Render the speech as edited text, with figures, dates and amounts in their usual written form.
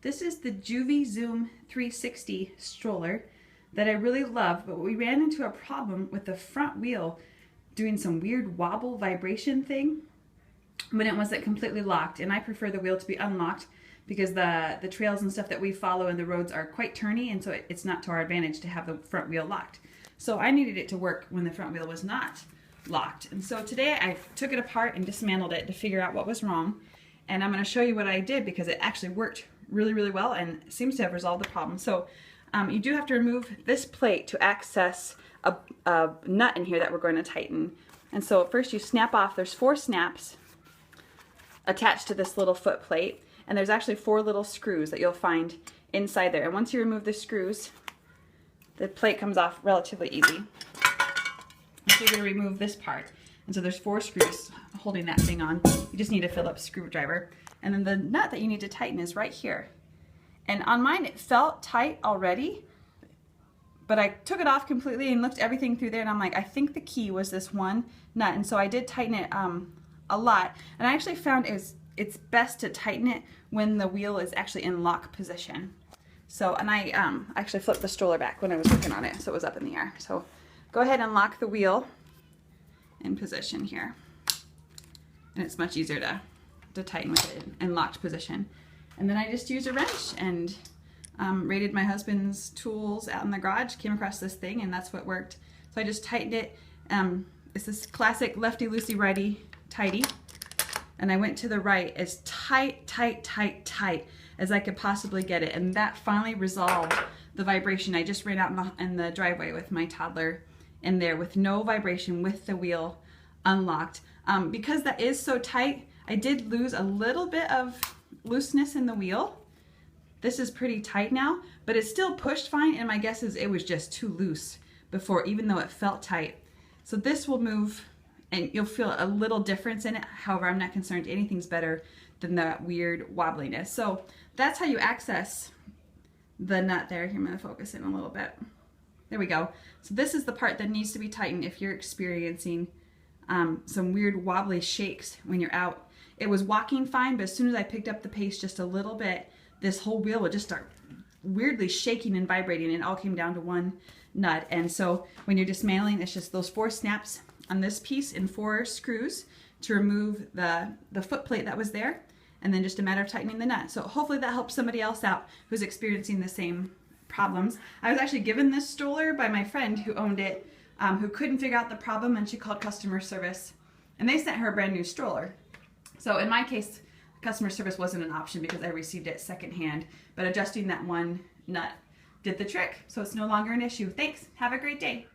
This is the Joovy Zoom 360 stroller that I really love, but we ran into a problem with the front wheel doing some weird wobble vibration thing when it wasn't completely locked. And I prefer the wheel to be unlocked because the trails and stuff that we follow and the roads are quite turny, and so it's not to our advantage to have the front wheel locked. So I needed it to work when the front wheel was not locked. And so today I took it apart and dismantled it to figure out what was wrong. And I'm going to show you what I did because it actually worked really well and seems to have resolved the problem. So you do have to remove this plate to access a nut in here that we're going to tighten. And so at first you snap off, there's 4 snaps attached to this little foot plate, and there's actually 4 little screws that you'll find inside there. And once you remove the screws, the plate comes off relatively easy. So you're going to remove this part. And so there's 4 screws holding that thing on. You just need a Phillips screwdriver. And then the nut that you need to tighten is right here. And on mine it felt tight already, but I took it off completely and looked everything through there, and I'm like, I think the key was this one nut. And so I did tighten it a lot. And I actually found it's best to tighten it when the wheel is actually in lock position. So, and I actually flipped the stroller back when I was working on it, so it was up in the air. So go ahead and lock the wheel in position here. And it's much easier to tighten with it in locked position. And then I just used a wrench and raided my husband's tools out in the garage, came across this thing, and that's what worked. So I just tightened it. It's this classic lefty loosey righty tighty. And I went to the right as tight as I could possibly get it. And that finally resolved the vibration. I just ran out in the driveway with my toddler in there with no vibration, with the wheel unlocked. Because that is so tight, I did lose a little bit of looseness in the wheel. This is pretty tight now, but it still pushed fine, and my guess is it was just too loose before, even though it felt tight. So this will move and you'll feel a little difference in it. However, I'm not concerned. Anything's better than that weird wobbliness. So that's how you access the nut there. Here, I'm going to focus in a little bit. There we go. So this is the part that needs to be tightened if you're experiencing some weird wobbly shakes when you're out. It was walking fine, but as soon as I picked up the pace just a little bit, this whole wheel would just start weirdly shaking and vibrating, and it all came down to one nut. And so when you're dismantling, it's just those 4 snaps on this piece and 4 screws to remove the foot plate that was there, and then just a matter of tightening the nut. So hopefully that helps somebody else out who's experiencing the same problems. I was actually given this stroller by my friend who owned it, who couldn't figure out the problem, and she called customer service, and they sent her a brand new stroller. So in my case, customer service wasn't an option because I received it secondhand, but adjusting that one nut did the trick. So it's no longer an issue. Thanks. Have a great day.